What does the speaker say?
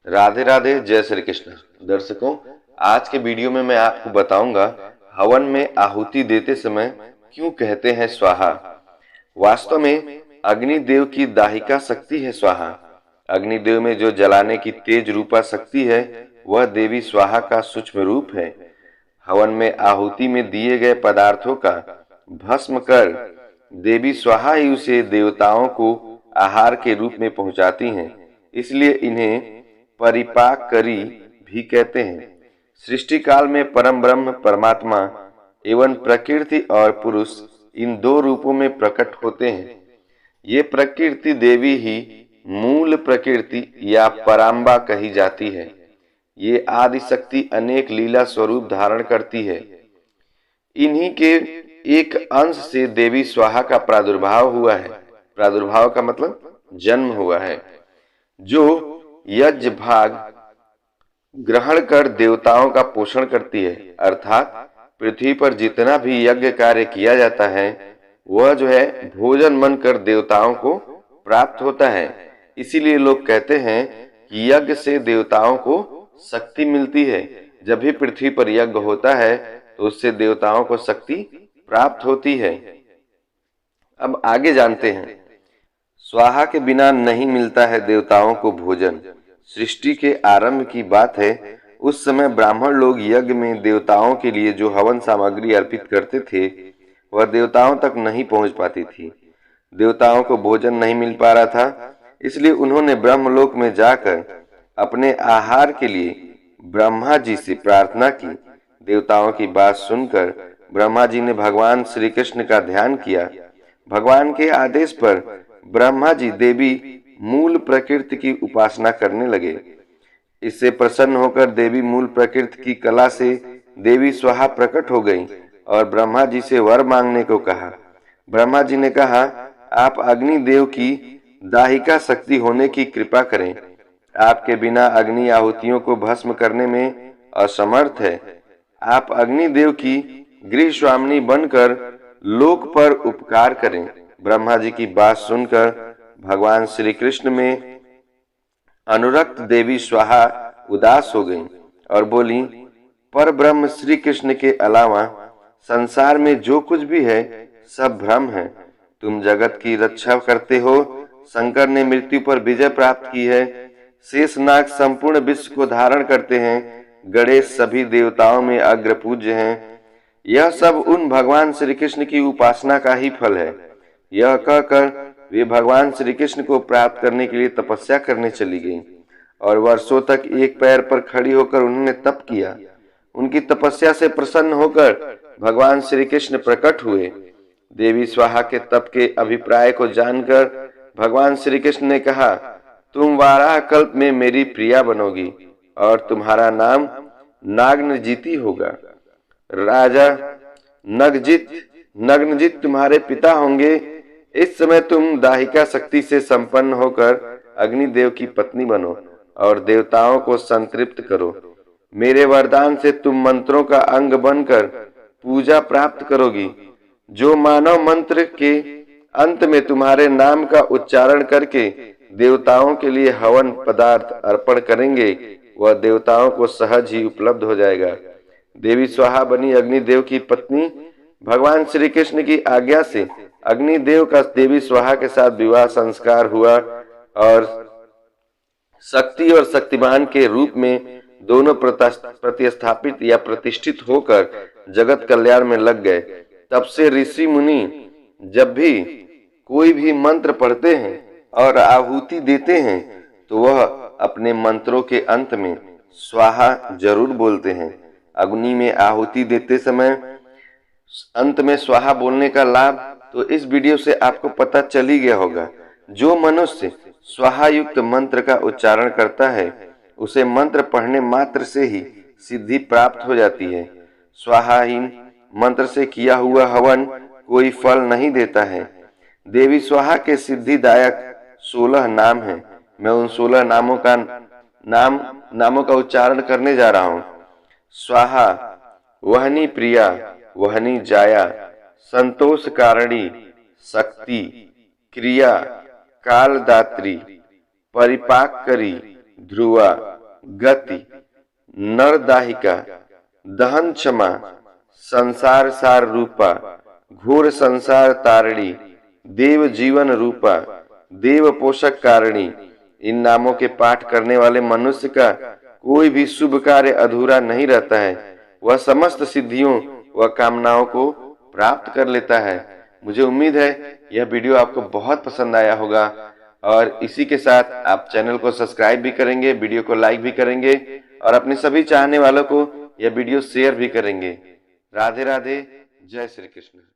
राधे राधे, जय श्री कृष्ण। दर्शकों, आज के वीडियो में मैं आपको बताऊंगा हवन में आहुति देते समय क्यों कहते हैं स्वाहा। वास्तव में अग्निदेव की दाहिका शक्ति है स्वाहा। अग्निदेव में जो जलाने की तेज रूपा शक्ति है वह देवी स्वाहा का सूक्ष्म रूप है। हवन में आहुति में दिए गए पदार्थों का भस्म कर देवी स्वाहा ही उसे देवताओं को आहार के रूप में पहुंचाती हैं। इसलिए इन्हें परिपाक करी भी कहते हैं। सृष्टि काल में परम ब्रह्म परमात्मा एवं प्रकृति और पुरुष इन दो रूपों में प्रकट होते हैं। ये प्रकृति देवी ही मूल प्रकृति या पराम्बा कही जाती है। ये आदि शक्ति अनेक लीला स्वरूप धारण करती है। इन्हीं के एक अंश से देवी स्वाहा का प्रादुर्भाव हुआ है। प्रादुर्भाव का मतलब जन्म हुआ है, जो यज्ञ भाग ग्रहण कर देवताओं का पोषण करती है। अर्थात पृथ्वी पर जितना भी यज्ञ कार्य किया जाता है वह जो है भोजन बनकर देवताओं को प्राप्त होता है। इसीलिए लोग कहते हैं कि यज्ञ से देवताओं को शक्ति मिलती है। जब भी पृथ्वी पर यज्ञ होता है तो उससे देवताओं को शक्ति प्राप्त होती है। अब आगे जानते हैं। स्वाहा के बिना नहीं मिलता है देवताओं को भोजन। सृष्टि के आरंभ की बात है। उस समय ब्राह्मण लोग यज्ञ में देवताओं के लिए जो हवन सामग्री अर्पित करते थे वह देवताओं तक नहीं पहुंच पाती थी। देवताओं को भोजन नहीं मिल पा रहा था, इसलिए उन्होंने ब्रह्मलोक में जाकर अपने आहार के लिए ब्रह्मा जी से प्रार्थना की। देवताओं की बात सुनकर ब्रह्मा जी ने भगवान श्री कृष्ण का ध्यान किया। भगवान के आदेश पर ब्रह्मा जी देवी मूल प्रकृति की उपासना करने लगे। इससे प्रसन्न होकर देवी मूल प्रकृति की कला से देवी स्वाहा प्रकट हो गई और ब्रह्मा जी से वर मांगने को कहा। ब्रह्मा जी ने कहा, आप अग्निदेव की दाहिका शक्ति होने की कृपा करें। आपके बिना अग्नि आहुतियों को भस्म करने में असमर्थ है। आप अग्निदेव की गृह स्वामिनी बनकर लोक पर उपकार करें। ब्रह्मा जी की बात सुनकर भगवान श्री कृष्ण में अनुरक्त देवी स्वाहा उदास हो गईं और बोली, पर ब्रह्म श्री कृष्ण के अलावा संसार में जो कुछ भी है सब भ्रम है। तुम जगत की रक्षा करते हो। शंकर ने मृत्यु पर विजय प्राप्त की है। शेषनाग संपूर्ण विश्व को धारण करते हैं। गणेश सभी देवताओं में अग्र पूज्य हैं। यह सब उन भगवान श्री कृष्ण की उपासना का ही फल है। यह कहकर वे भगवान श्री कृष्ण को प्राप्त करने के लिए तपस्या करने चली गईं और वर्षों तक एक पैर पर खड़ी होकर उन्होंने तप किया। उनकी तपस्या से प्रसन्न होकर भगवान श्री कृष्ण प्रकट हुए। देवी स्वाहा के तप के अभिप्राय को जानकर भगवान श्री कृष्ण ने कहा, तुम वाराह कल्प में मेरी प्रिया बनोगी और तुम्हारा नाम नागनजीती होगा। राजा नग्नजित तुम्हारे पिता होंगे। इस समय तुम दाहिका शक्ति से संपन्न होकर अग्निदेव की पत्नी बनो और देवताओं को संतृप्त करो। मेरे वरदान से तुम मंत्रों का अंग बनकर पूजा प्राप्त करोगी। जो मानव मंत्र के अंत में तुम्हारे नाम का उच्चारण करके देवताओं के लिए हवन पदार्थ अर्पण करेंगे वह देवताओं को सहज ही उपलब्ध हो जाएगा। देवी स्वाहा बनी अग्निदेव की पत्नी। भगवान श्री कृष्ण की आज्ञा से अग्निदेव का देवी स्वाहा के साथ विवाह संस्कार हुआ और शक्ति और शक्तिमान के रूप में दोनों प्रतिस्थापित या प्रतिष्ठित होकर जगत कल्याण में लग गए। तब से ऋषि मुनि जब भी कोई भी मंत्र पढ़ते हैं और आहुति देते हैं तो वह अपने मंत्रों के अंत में स्वाहा जरूर बोलते हैं। अग्नि में आहुति देते समय अंत में स्वाहा बोलने का लाभ तो इस वीडियो से आपको पता चल ही गया होगा। जो मनुष्य स्वाहा युक्त मंत्र का उच्चारण करता है उसे मंत्र पढ़ने मात्र से ही सिद्धि प्राप्त हो जाती है। स्वाहाहीन मंत्र से किया हुआ हवन कोई फल नहीं देता है। देवी स्वाहा के सिद्धिदायक 16 नाम हैं। मैं उन 16 नामों का उच्चारण करने जा रहा हूँ। स्वाहा वहनी प्रिया, वहनी जाया, संतोष कारिणी, शक्ति, क्रिया, कालदात्री, परिपाक करी, ध्रुवा, गति, नरदाहिका, दहन क्षमा, संसार सार रूपा, घोर संसार तारिणी, देव जीवन रूपा, देव पोषक कारिणी। इन नामों के पाठ करने वाले मनुष्य का कोई भी शुभ कार्य अधूरा नहीं रहता है। वह समस्त सिद्धियों व कामनाओं को प्राप्त कर लेता है। मुझे उम्मीद है यह वीडियो आपको बहुत पसंद आया होगा और इसी के साथ आप चैनल को सब्सक्राइब भी करेंगे, वीडियो को लाइक भी करेंगे और अपने सभी चाहने वालों को यह वीडियो शेयर भी करेंगे। राधे राधे, जय श्री कृष्ण।